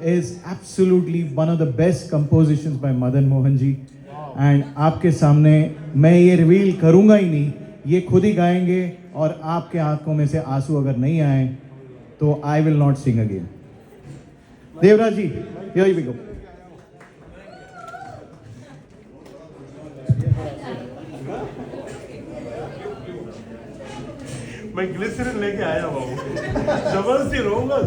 is absolutely one of the best compositions by Madan Mohan ji. And आपके सामने मैं ये रिवील करूँगा ही नहीं, ये खुद ही गाएंगे और आपके आंखों में से आंसू अगर नहीं आए तो I will not sing again. Devraj ji, here we go. मैं ग्लिसरीन लेके आया हूँ, जबरदस्ती रोऊंगा।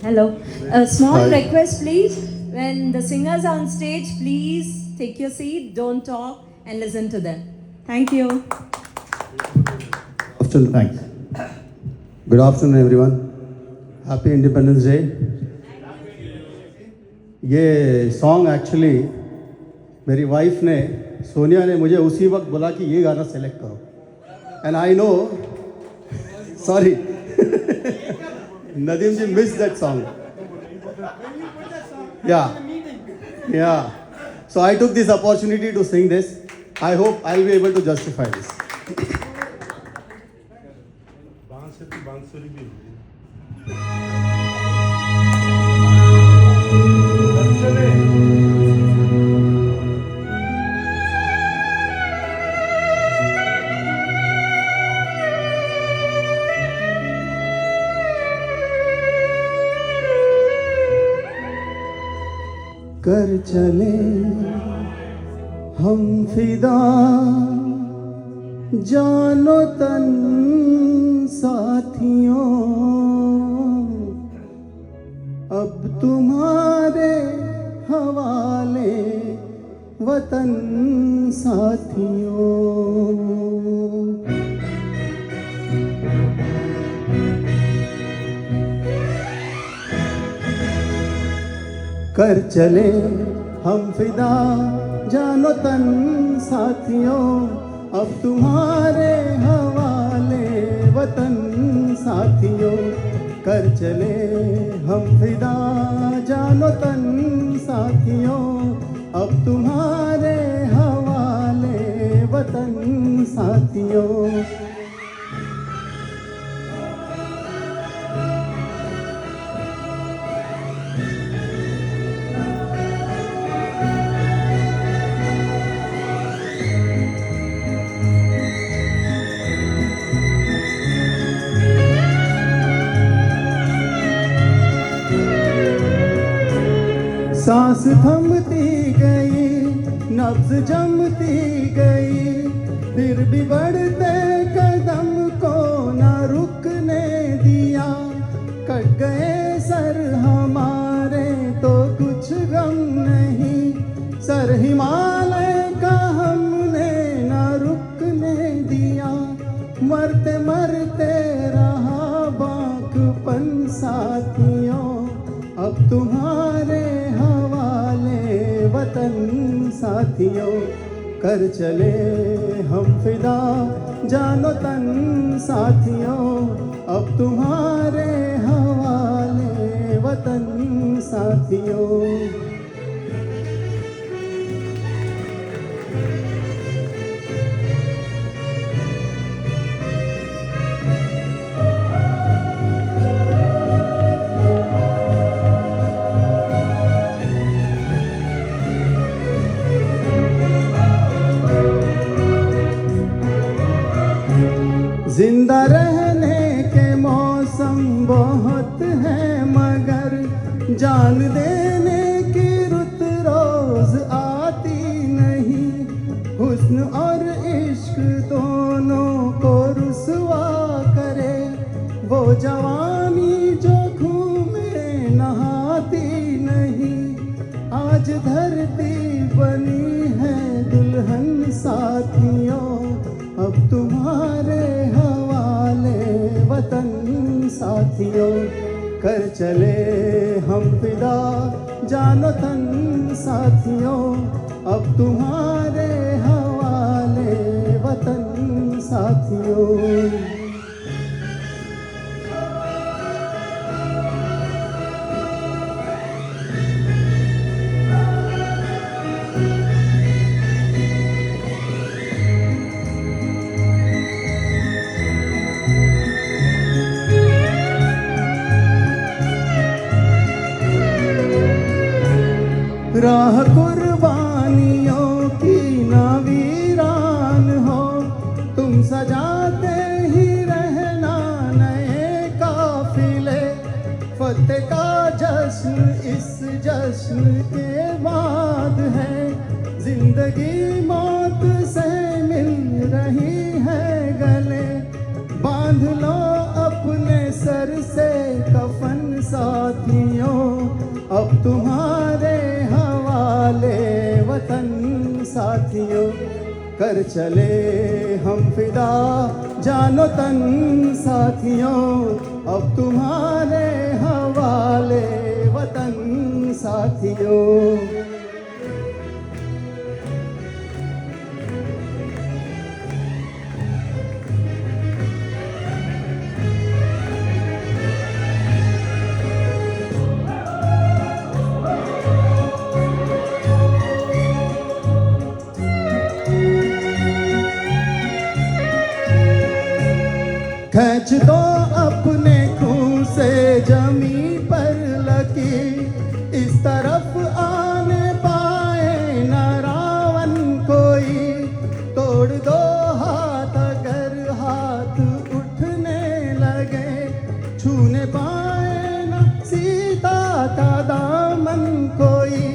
Hello. A small request, please. When the singers are on stage, please take your seat, don't talk, and listen to them. Thank you. Thanks. Good afternoon, everyone. Happy Independence Day. ये song actually मेरी wife ने, सोनिया ने मुझे उसी वक्त बोला कि ये गाना सेलेक्ट करो. And I know, sorry, Nadeem ji missed that song. Yeah. So I took this opportunity to sing this. I hope I'll be able to justify this. बांसुरी भी कर चले हम फिदा जानो तन साथियों, अब तुम्हारे हवाले वतन साथियों. कर चले हम फिदा जानो तन साथियों, अब तुम्हारे हवाले वतन साथियों. कर चले हम फिदा जानो तन साथियों, अब तुम्हारे हवाले वतन साथियों. सांस थमती गई, नब्ज जमती गई, फिर भी बढ़ते कदम को न रुकने दिया. कट गए सर हमारे तो कुछ गम नहीं, सर हिमालय का हमने न रुकने दिया. मरते मरते रहा बांकपन साथियों, अब तुम्हारे वतन साथियों. कर चले हम फिदा जानो तन साथियों, अब तुम्हारे हवाले वतन साथियों. जिंदा रहने के मौसम बहुत है, मगर जान देने की रुत रोज आती नहीं. हुस्न और इश्क दोनों को रुसवा करे, वो जवानी जो घूमे नहाती नहीं. आज धरती बनी है दुल्हन साथियों, अब तुम्हारे हवाले वतन साथियों. कर चले हम फिदा जानो तन साथियों, अब तुम्हारे हवाले वतन साथियों. राह कुर्बानियों की ना वीरान हो, तुम सजाते ही रहना नए काफिले। फतेह का जश्न इस जश्न के बाद है, जिंदगी मौत से मिल रही है गले। बांध लो अपने सर से कफन साथियों, अब तुम्हारे हवाले वतन साथियों। कर चले हम फिदा जानो तन साथियों, अब तुम्हारे हवाले वतन साथियों। खींच दो अपने खून से जमी पर लकीर, इस तरफ आने पाए न रावण कोई। तोड़ दो हाथ अगर हाथ उठने लगे, छूने पाए न सीता का दामन कोई।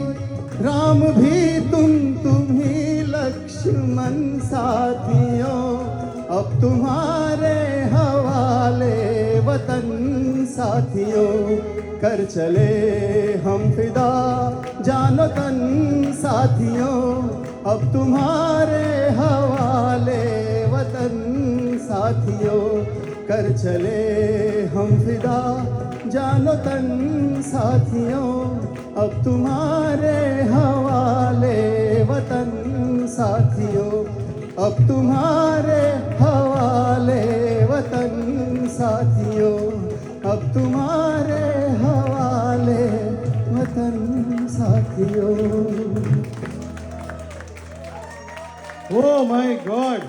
राम भी तुम ही लक्ष्मण साथियों, अब तुम्हारे हवाले वतन साथियों। कर चले हम फिदा जानो तन साथियों, अब तुम्हारे हवाले वतन साथियों। कर चले हम फिदा जानो तन साथियों, अब तुम्हारे हवाले वतन साथियों। अब तुम्हारे हवाले वतन साथियों, अब तुम्हारे हवाले वतन साथियों। Oh my God!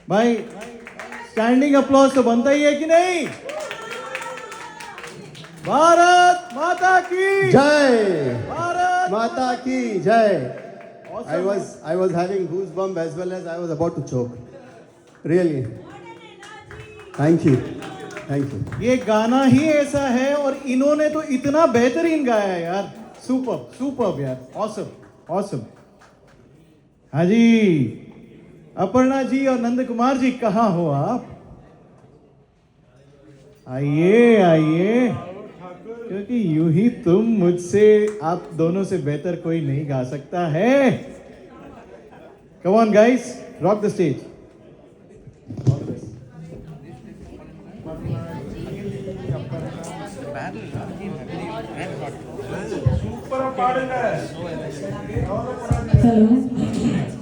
भाई स्टैंडिंग अप्लॉज तो बनता ही है कि नहीं? भारत माता की जय, भारत माता की जय। Awesome. I was having goosebumps as well as I was about to choke. Really. Thank you. Thank you. ये गाना ही ऐसा है और इन्होंने तो इतना बेहतरीन गाया है यार। सुपर सुपर यार, ऑसम ऑसम। हाँ जी, अपर्णा जी और नंद कुमार जी कहाँ हो आप? आइए आइए, क्योंकि यूं ही तुम मुझसे, आप दोनों से बेहतर कोई नहीं गा सकता है। Come on guys, rock the stage. Super ಪಾಡಿದೆ. Hello.